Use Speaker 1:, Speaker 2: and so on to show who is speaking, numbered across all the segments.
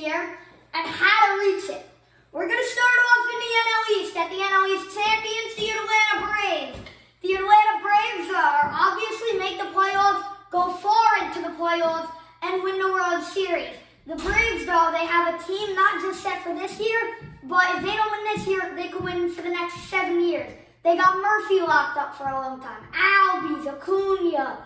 Speaker 1: year and how to reach it. We're going to start off in the NL East at the NL East champions, the Atlanta Braves. The Atlanta Braves are obviously make the playoffs, go far into the playoffs, and win the World Series. The Braves, though, they have a team not just set for this year, but if they don't win this year, they could win for the next 7 years. They got Murphy locked up for a long time. Albies, Acuna.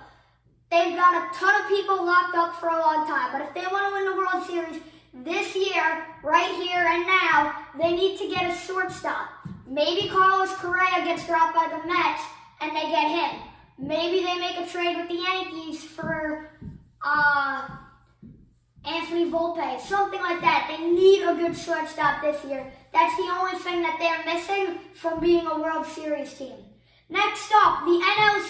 Speaker 1: They've got a ton of people locked up for a long time. But if they want to win the World Series this year, right here and now, they need to get a shortstop. Maybe Carlos Correa gets dropped by the Mets and they get him. Maybe they make a trade with the Yankees for Anthony Volpe, something like that. They need a good shortstop this year. That's the only thing that they're missing from being a World Series team. Next up, the NL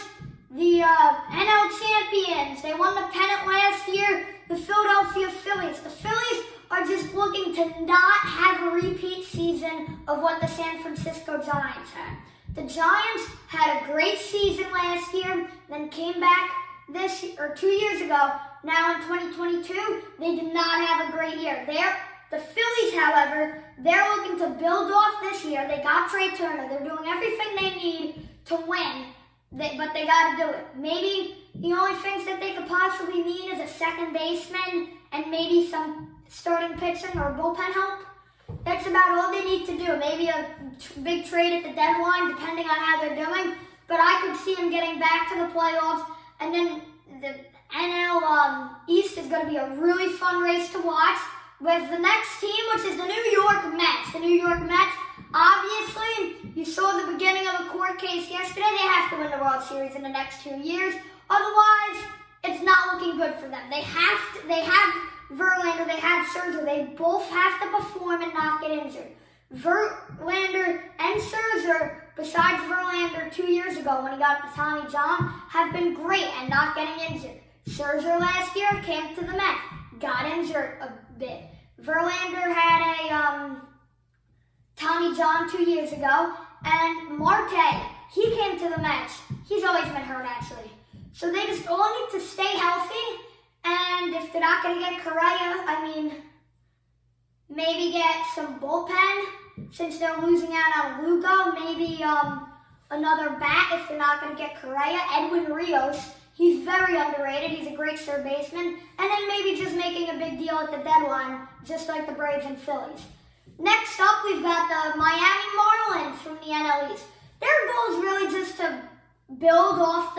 Speaker 1: champions. They won the pennant last year, the Philadelphia Phillies. The Phillies are just looking to not have a repeat season of what the San Francisco Giants had. The Giants had a great season last year, then came back 2 years ago. Now in 2022, they did not have a great year. The Phillies, however, they're looking to build off this year. They got Trey Turner. They're doing everything they need to win, but they got to do it. Maybe the only things that they could possibly need is a second baseman and maybe some starting pitching or bullpen help. That's about all they need to do. Maybe a big trade at the deadline, depending on how they're doing. But I could see them getting back to the playoffs. And then the NL East is going to be a really fun race to watch with the next team, which is the New York Mets. The New York Mets, obviously, you saw the beginning of the court case yesterday. They have to win the World Series in the next 2 years. Otherwise, it's not looking good for them. They have Verlander, they have Scherzer. They both have to perform and not get injured. Verlander and Scherzer, besides Verlander 2 years ago when he got the Tommy John, have been great and not getting injured. Scherzer last year came to the Mets, got injured a bit. Verlander had a Tommy John 2 years ago, and Marte, he came to the Mets. He's always been hurt, actually. So they just all need to stay healthy, and if they're not going to get Correa, maybe get some bullpen, since they're losing out on Lugo. Maybe another bat if they're not going to get Correa. Edwin Rios, he's very underrated. He's a great third baseman. And then maybe just making a big deal at the deadline, just like the Braves and Phillies. Next up, we've got the Miami Marlins from the NL East. Their goal is really just to build off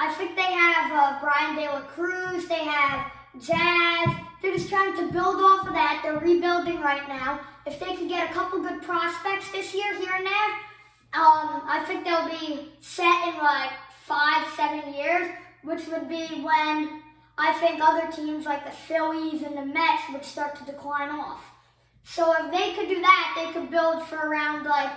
Speaker 1: I think they have Brian De La Cruz, they have Jazz. They're just trying to build off of that. They're rebuilding right now. If they could get a couple good prospects this year, here and there, I think they'll be set in like 5-7 years, which would be when I think other teams like the Phillies and the Mets would start to decline off. So if they could do that, they could build for around like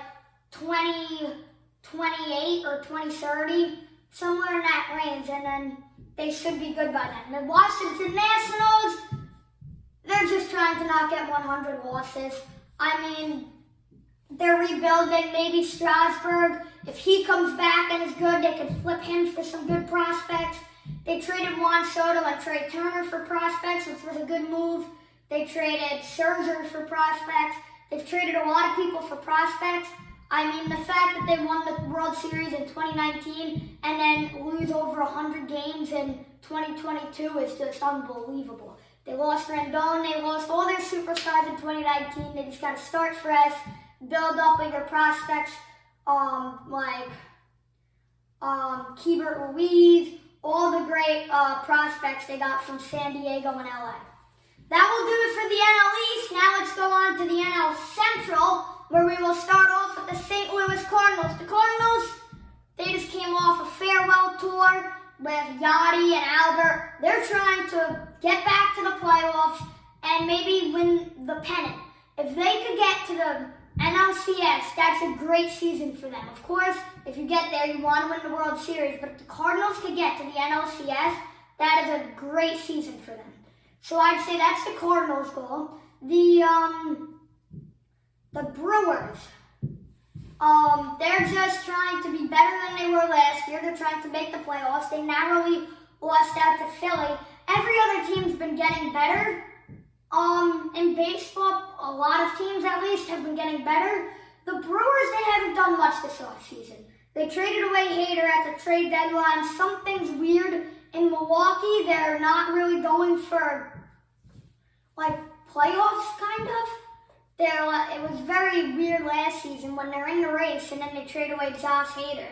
Speaker 1: 2028 or 2030, somewhere in that range, and then they should be good by then. The Washington Nationals, they're just trying to not get 100 losses. They're rebuilding. Maybe Strasburg, if he comes back and is good, they could flip him for some good prospects. They traded Juan Soto and Trey Turner for prospects, which was a good move. They traded Scherzer for prospects. They've traded a lot of people for prospects. The fact that they won the World Series in 2019 and then lose over 100 games in 2022 is just unbelievable. They lost Rendon, they lost all their superstars in 2019. They just got to start fresh, build up with your prospects like Keibert Ruiz, all the great prospects they got from San Diego and LA. That will do it for the NL East. Now let's go on to the NL Central, where we will start off with the St. Louis Cardinals. The Cardinals, they just came off a farewell tour with Yachty and Albert. They're trying to get back to the playoffs and maybe win the pennant. If they could get to the NLCS, that's a great season for them. Of course, if you get there, you want to win the World Series. But if the Cardinals could get to the NLCS, that is a great season for them. So I'd say that's the Cardinals' goal. The Brewers, they're just trying to be better than they were last year. They're trying to make the playoffs. They narrowly lost out to Philly. Every other team's been getting better. In baseball, a lot of teams at least have been getting better. The Brewers, they haven't done much this offseason. They traded away Hader at the trade deadline. Something's weird in Milwaukee. They're not really going for, like, playoffs, kind of. It was very weird last season when they're in the race and then they trade away Josh Hader.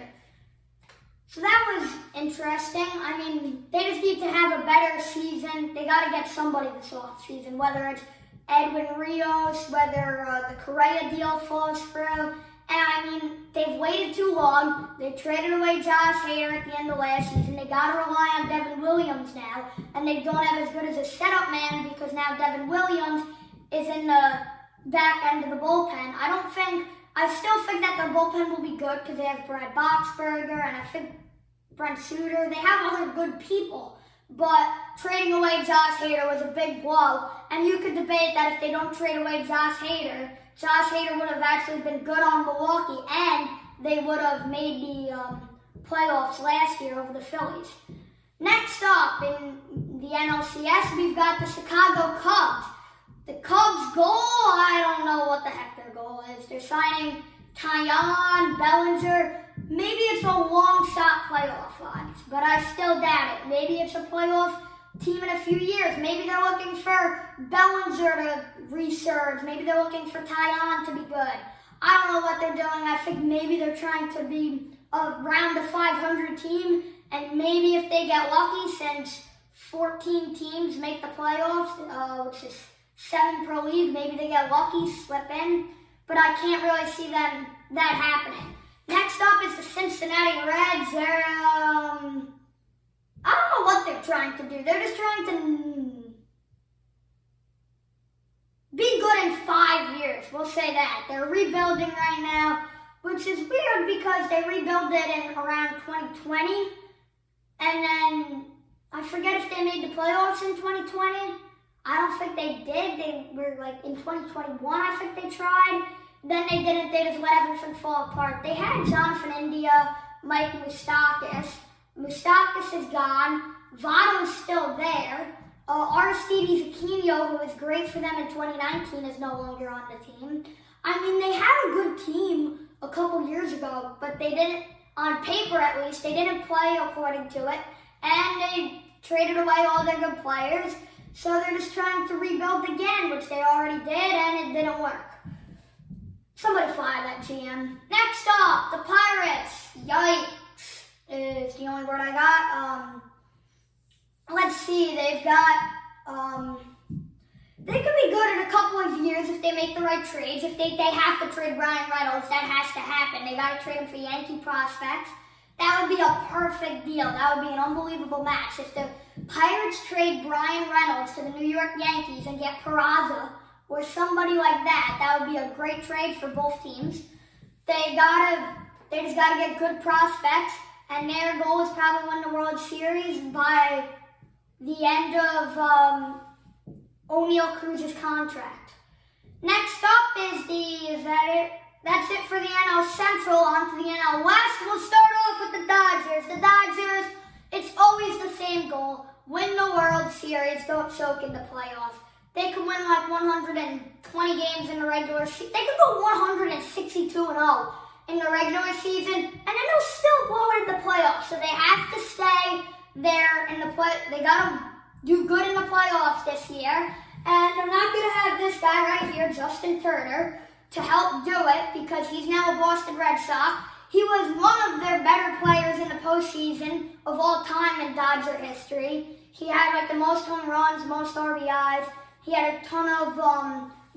Speaker 1: So that was interesting. I mean, they just need to have a better season. They got to get somebody this offseason, whether it's Edwin Rios, whether the Correa deal falls through. And I mean, they've waited too long. They traded away Josh Hader at the end of last season. They got to rely on Devin Williams now. And they don't have as good as a setup man because now Devin Williams is in the back end of the bullpen. I still think that their bullpen will be good because they have Brad Boxberger and I think Brent Suter. They have other good people. But trading away Josh Hader was a big blow. And you could debate that if they don't trade away Josh Hader would have actually been good on Milwaukee and they would have made the playoffs last year over the Phillies. Next up in the NLCS, we've got the Chicago Cubs. The Cubs' goal, I don't know what the heck their goal is. They're signing Taillon, Bellinger. Maybe it's a long shot playoff odds, but I still doubt it. Maybe it's a playoff team in a few years. Maybe they're looking for Bellinger to resurge. Maybe they're looking for Taillon to be good. I don't know what they're doing. I think maybe they're trying to be around the 500 team, and maybe if they get lucky, since 14 teams make the playoffs, which is 7 per league, maybe they get lucky, slip in, but I can't really see that happening. Next up is the Cincinnati Reds. They're, I don't know what they're trying to do. They're just trying to be good in 5 years. We'll say that. They're rebuilding right now, which is weird because they rebuilt it in around 2020. And then I forget if they made the playoffs in 2020. I don't think they did. They were like in 2021, I think they tried. Then they didn't. They just let everything fall apart. They had Jonathan India, Mike Moustakas. Moustakas is gone. Votto's still there. Aristides Aquino, who was great for them in 2019, is no longer on the team. I mean, they had a good team a couple years ago, but they didn't, on paper at least, they didn't play according to it. And they traded away all their good players. So they're just trying to rebuild again, which they already did, and it didn't work. Somebody fire that GM. Next up, the Pirates. Yikes is the only word I got. Let's see, they've got, they could be good in a couple of years if they make the right trades. If they have to trade Brian Reynolds, that has to happen. They got to trade him for Yankee prospects. That would be a perfect deal. That would be an unbelievable match. If the Pirates trade Brian Reynolds to the New York Yankees and get Peraza or somebody like that, that would be a great trade for both teams. They just gotta get good prospects, and their goal is probably win the World Series by the end of O'Neal Cruz's contract. Next up is that it? That's it for the NL Central. On to the NL West. We'll start off with the Dodgers. The Dodgers, it's always the same goal. Win the World Series. Don't choke in the playoffs. They could win like 120 games in the regular season. They could go 162-0 in the regular season, and then they'll still blow it in the playoffs. So they have to stay there in the play. They gotta do good in the playoffs this year, and they're not gonna have this guy right here, Justin Turner, to help do it because he's now a Boston Red Sox. He was one of their better players in the postseason of all time in Dodger history. He had like the most home runs, most RBIs. He had a ton of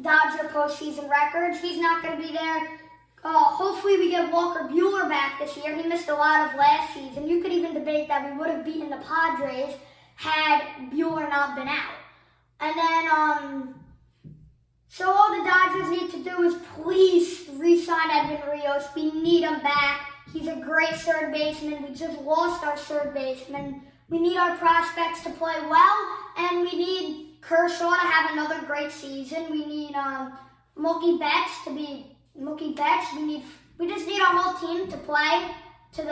Speaker 1: Dodger postseason records. He's not going to be there. Hopefully we get Walker Buehler back this year. He missed a lot of last season. You could even debate that we would have beaten the Padres had Buehler not been out. And then, so all the Dodgers need to do is please re-sign Edwin Rios. We need him back. He's a great third baseman. We just lost our third baseman. We need our prospects to play well, and we need Kershaw to have another great season. We need Mookie Betts to be Mookie Betts. We just need our whole team to play to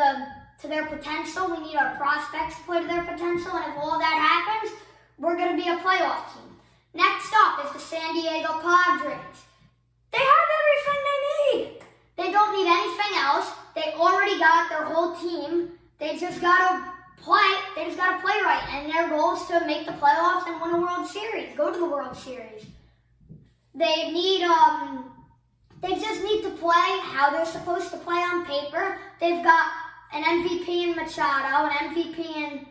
Speaker 1: their potential. We need our prospects to play to their potential, and if all that happens, we're going to be a playoff team. Next up is the San Diego Padres. They have everything they need. They don't need anything else. They already got their whole team. They just gotta play. They just gotta play right. And their goal is to make the playoffs and win a World Series. Go to the World Series. They need they just need to play how they're supposed to play on paper. They've got an MVP in Machado, an MVP in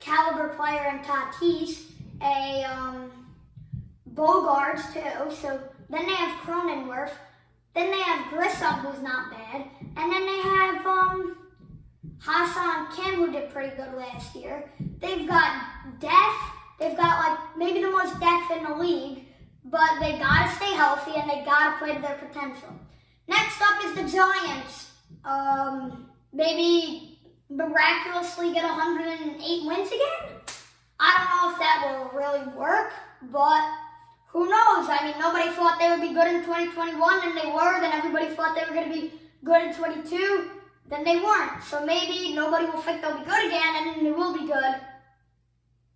Speaker 1: caliber player in Tatis, a Bogarts too. So then they have Cronenworth. Then they have Grissom, who's not bad. And then they have Hassan Kim, who did pretty good last year. They've got depth. They've got like maybe the most depth in the league. But they gotta stay healthy and they gotta play to their potential. Next up is the Giants. Maybe miraculously get 108 wins again? I don't know if that will really work, but who knows? I mean, nobody thought they would be good in 2021, and they were. Then everybody thought they were going to be good in 22, then they weren't. So maybe nobody will think they'll be good again, and then they will be good.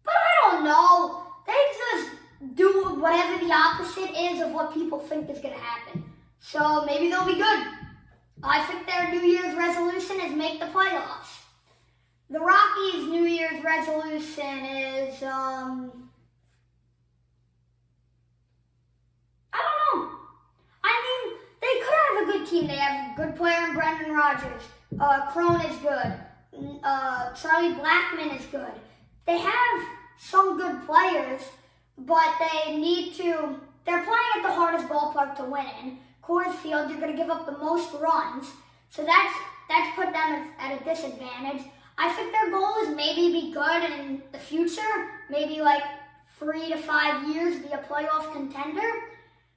Speaker 1: But I don't know. They just do whatever the opposite is of what people think is going to happen. So maybe they'll be good. I think their New Year's resolution is make the playoffs. The Rockies' New Year's resolution is, I don't know. I mean, they could have a good team. They have a good player in Brendan Rodgers. Crone is good. Charlie Blackmon is good. They have some good players, but they need to, they're playing at the hardest ballpark to win in. Coors Field, you're going to give up the most runs. So that's put them at a disadvantage. I think their goal is maybe be good in the future, maybe like 3 to 5 years, be a playoff contender.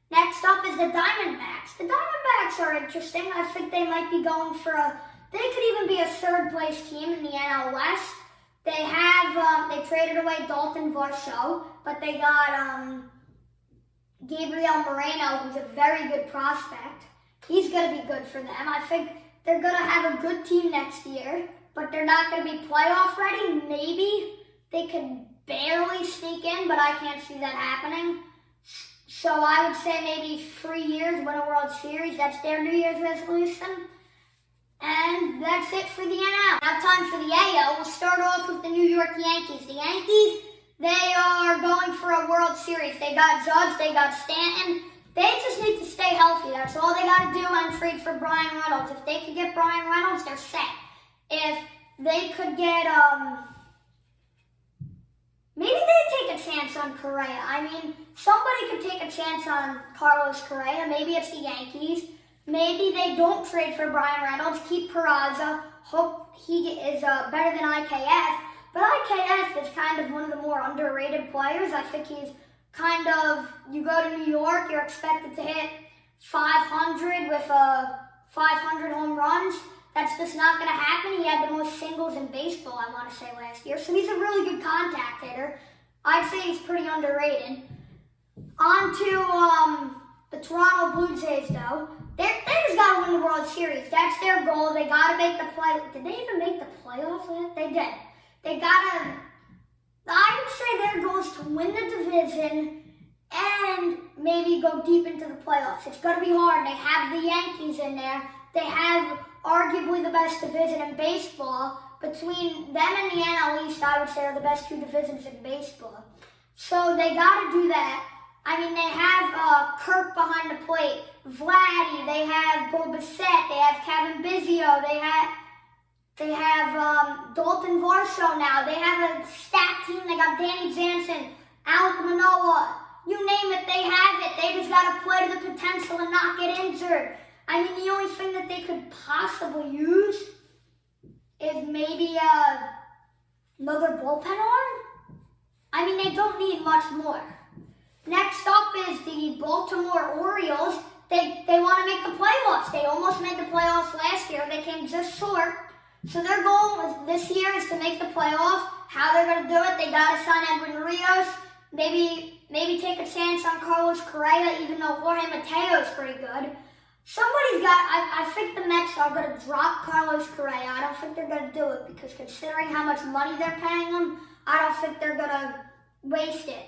Speaker 1: Next up is the Diamondbacks. The Diamondbacks are interesting. I think they might be going for they could even be a third place team in the NL West. They have, they traded away Dalton Varsho, but they got Gabriel Moreno, who's a very good prospect. He's going to be good for them. I think they're going to have a good team next year, but they're not going to be playoff ready. Maybe they could barely sneak in, but I can't see that happening. So I would say maybe 3 years, win a World Series. That's their New Year's resolution. And that's it for the NL. Now time for the AL. We'll start off with the New York Yankees. The Yankees, they are going for a World Series. They got Judge, they got Stanton. They just need to stay healthy. That's all they got to do and trade for Brian Reynolds. If they could get Brian Reynolds, they're set. If they could get, maybe they take a chance on Correa. I mean, somebody could take a chance on Carlos Correa. Maybe it's the Yankees. Maybe they don't trade for Brian Reynolds, keep Peraza, hope he is better than IKF. But IKF is kind of one of the more underrated players. I think he's kind of, you go to New York, you're expected to hit 500 with 500 home runs. That's just not going to happen. He had the most singles in baseball, I want to say, last year. So he's a really good contact hitter. I'd say he's pretty underrated. On to the Toronto Blue Jays, though. They just got to win the World Series. That's their goal. They got to make the play. Did they even make the playoffs yet? They did. They got to, I would say their goal is to win the division and maybe go deep into the playoffs. It's going to be hard. They have the Yankees in there. They have arguably the best division in baseball. Between them and the NL East, I would say are the best two divisions in baseball. So they got to do that. I mean, they have Kirk behind the plate, Vladdy, they have Bo Bichette, they have Kevin Biggio, they have Dalton Varsho now, they have a stacked team, they got Danny Jansen, Alek Manoah, you name it, they have it. They just got to play to the potential and not get injured. I mean, the only thing that they could possibly use is maybe another bullpen arm. I mean, they don't need much more. Next up is the Baltimore Orioles. They want to make the playoffs. They almost made the playoffs last year. They came just short. So their goal this year is to make the playoffs. How they're going to do it, they got to sign Edwin Rios. Maybe take a chance on Carlos Correa, even though Jorge Mateo is pretty good. Somebody's got, I think the Mets are going to drop Carlos Correa. I don't think they're going to do it because considering how much money they're paying him, I don't think they're going to waste it.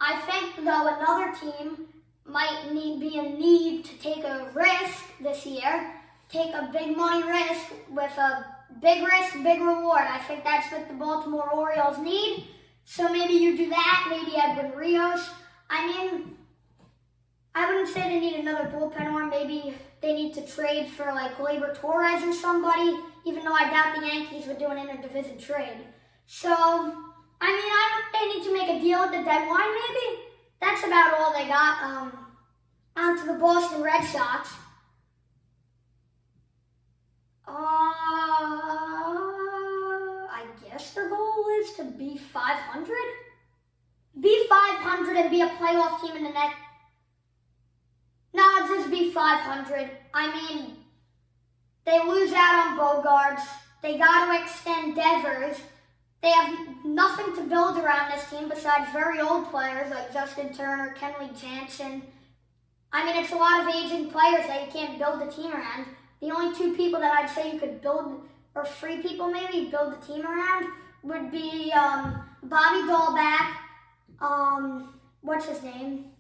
Speaker 1: I think, though, another team might be in need to take a risk this year, take a big money risk with a big risk, big reward. I think that's what the Baltimore Orioles need. So maybe you do that, maybe Edwin Rios. I mean, I wouldn't say they need another bullpen arm. Maybe they need to trade for like Gleyber Torres or somebody, even though I doubt the Yankees would do an interdivision trade. So, I mean, they need to make a deal with the deadline maybe. That's about all they got. On to the Boston Red Sox. I guess their goal is to be 500? Be 500 and be a playoff team in the next... No, just be 500. I mean, they lose out on Bogarts. They got to extend Devers. They have nothing to build around this team besides very old players like Justin Turner, Kenley Jansen. I mean, it's a lot of aging players that you can't build a team around. The only two people that I'd say you could build, or three people maybe, build a team around would be Bobby Dahlback, what's his name?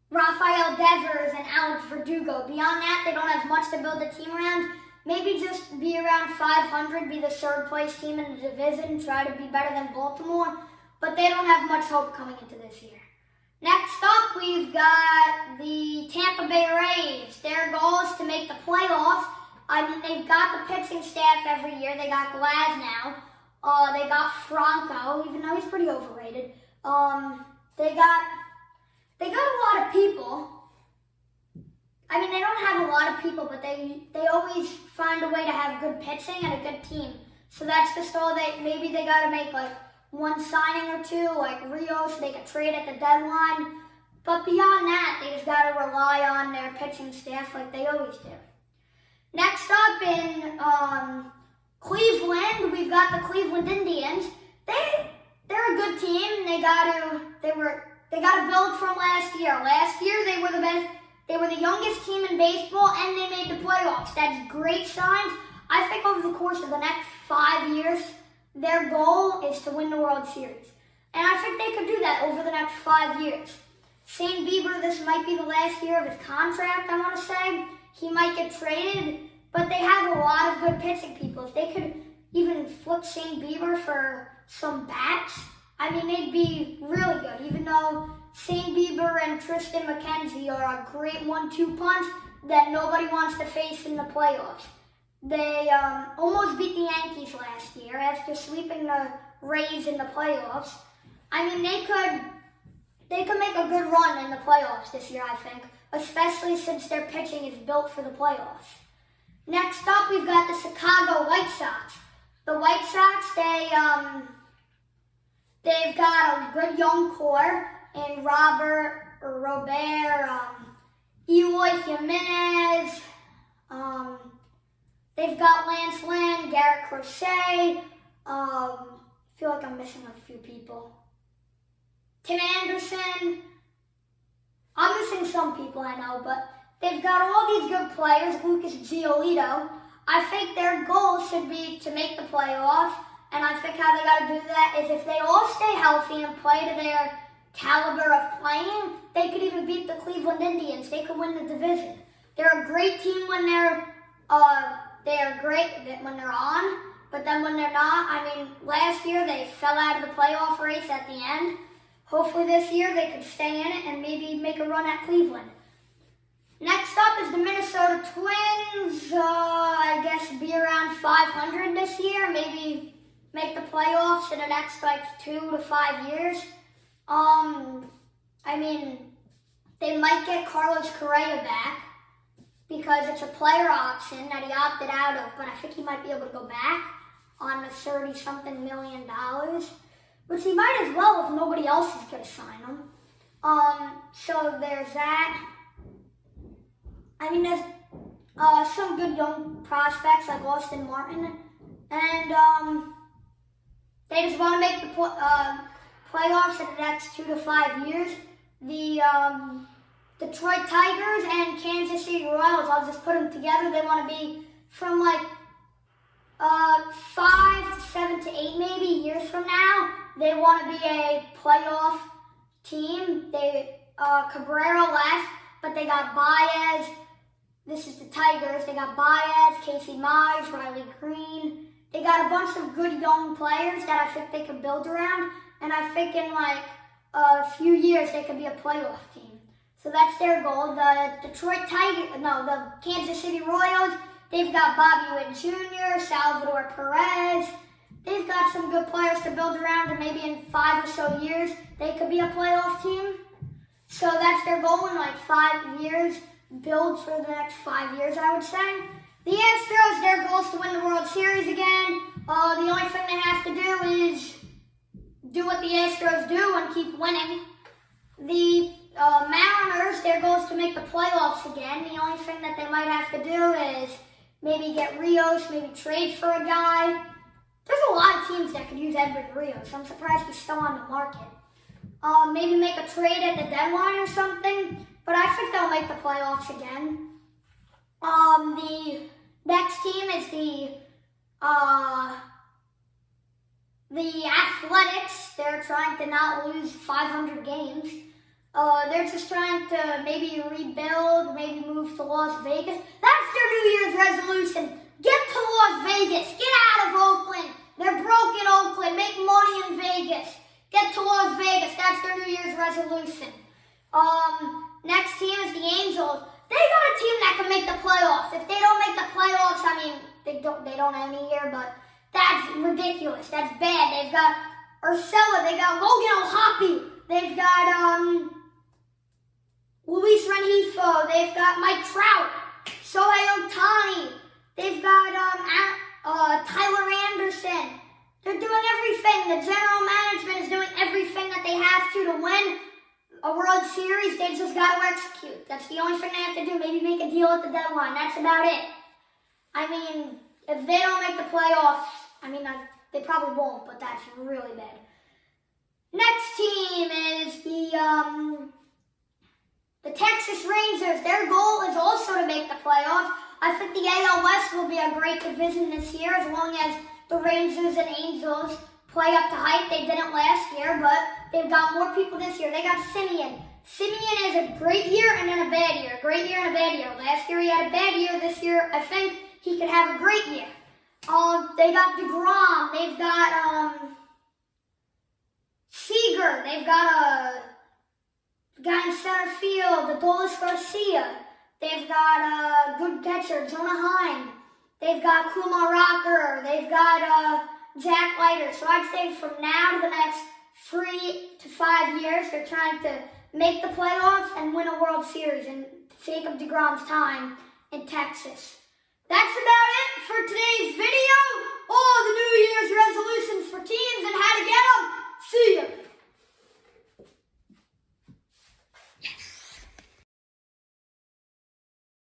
Speaker 1: Rafael Devers and Alex Verdugo. Beyond that, they don't have much to build a team around. Maybe just be around 500, be the third place team in the division, try to be better than Baltimore, but they don't have much hope coming into this year. Next up, we've got the Tampa Bay Rays. Their goal is to make the playoffs. I mean, they've got the pitching staff every year. They got Glasnow. They got Franco, even though he's pretty overrated. They got a lot of people. I mean, they don't have a lot of people, but they always find a way to have good pitching and a good team. So that's just all maybe they got to make like one signing or two, like Rios, they could trade at the deadline. But beyond that, they just got to rely on their pitching staff like they always do. Next up in Cleveland, we've got the Cleveland Indians. They're a good team. They got to build from last year. Last year they were the best. They were the youngest team in baseball, and they made the playoffs. That's great signs. I think over the course of the next 5 years, their goal is to win the World Series. And I think they could do that over the next 5 years. Shane Bieber, this might be the last year of his contract, I want to say. He might get traded, but they have a lot of good pitching people. If they could even flip Shane Bieber for some bats, I mean, they'd be really good, even though Shane Bieber and Tristan McKenzie are a great 1-2 punch that nobody wants to face in the playoffs. They almost beat the Yankees last year after sweeping the Rays in the playoffs. I mean, they could make a good run in the playoffs this year, I think, especially since their pitching is built for the playoffs. Next up, we've got the Chicago White Sox. The White Sox, they've got a good young core in Robert, Eloy Jimenez. They've got Lance Lynn, Garrett Crochet. I feel like I'm missing a few people. Tim Anderson. I'm missing some people, I know, but they've got all these good players. Lucas Giolito. I think their goal should be to make the playoffs, and I think how they got to do that is if they all stay healthy and play to their caliber of playing, they could even beat the Cleveland Indians. They could win the division. They're a great team when they're great when they're on, but then when they're not, I mean, last year they fell out of the playoff race at the end. Hopefully this year they could stay in it and maybe make a run at Cleveland. Next up is the Minnesota Twins. I guess be around 500 this year, maybe make the playoffs in the next like 2 to 5 years. I mean, they might get Carlos Correa back because it's a player option that he opted out of, but I think he might be able to go back on the $30-something million, which he might as well if nobody else is going to sign him. So there's that. I mean, there's some good young prospects like Austin Martin, and they just want to make the playoffs in the next 2 to 5 years. The Detroit Tigers and Kansas City Royals, I'll just put them together. They want to be from like 5 to 7 to 8 maybe years from now. they want to be a playoff team. Cabrera left, but they got Baez. This is the Tigers. They got Baez, Casey Mize, Riley Green. They got a bunch of good young players that I think they could build around. And I think in like a few years they could be a playoff team. So that's their goal. The the Kansas City Royals, they've got Bobby Witt Jr., Salvador Perez. They've got some good players to build around, and maybe in 5 or so years, they could be a playoff team. So that's their goal in like 5 years, build for the next 5 years, I would say. The Astros, their goal is to win the World Series again. The only thing they have to do is do what the Astros do and keep winning. The Mariners, their goal is to make the playoffs again. The only thing that they might have to do is maybe get Rios, maybe trade for a guy. There's a lot of teams that could use Edwin Rios. I'm surprised he's still on the market. Maybe make a trade at the deadline or something. But I think they'll make the playoffs again. The next team is the Athletics. They're trying to not lose 500 games. They're just trying to maybe rebuild, maybe move to Las Vegas. That's their New Year's resolution. Get to Las Vegas. Get out of Oakland. They're broke in Oakland. Make money in Vegas. Get to Las Vegas. That's their New Year's resolution. Next team is the Angels. They got a team that can make the playoffs. If they don't make the playoffs, I mean, they don't any year, but that's ridiculous. That's bad. They've got Urshela. They got Logan O'Hoppe. They've got Luis Rengifo. They've got Mike Trout. Shohei Ohtani. They've got Tyler Anderson. They're doing everything. The general management is doing everything that they have to win a World Series. They just got to execute. That's the only thing they have to do. Maybe make a deal at the deadline. That's about it. I mean, if they don't make the playoffs, I mean, they probably won't, but that's really bad. Next team is the Texas Rangers. Their goal is also to make the playoffs. I think the AL West will be a great division this year as long as the Rangers and Angels play up to hype. They didn't last year, but they've got more people this year. They got Semien. Semien is a great year and then a bad year. A great year and a bad year. Last year he had a bad year. This year, I think he could have a great year. They got DeGrom. They've got Seager. They've got a guy in center field, Adolis Garcia. They've got a good catcher, Jonah Heim. They've got Kumar Rocker. They've got Jack Leiter. So I'd say from now to the next 3 to 5 years, they're trying to make the playoffs and win a World Series and take up DeGrom's time in Texas. That's about it for today's video.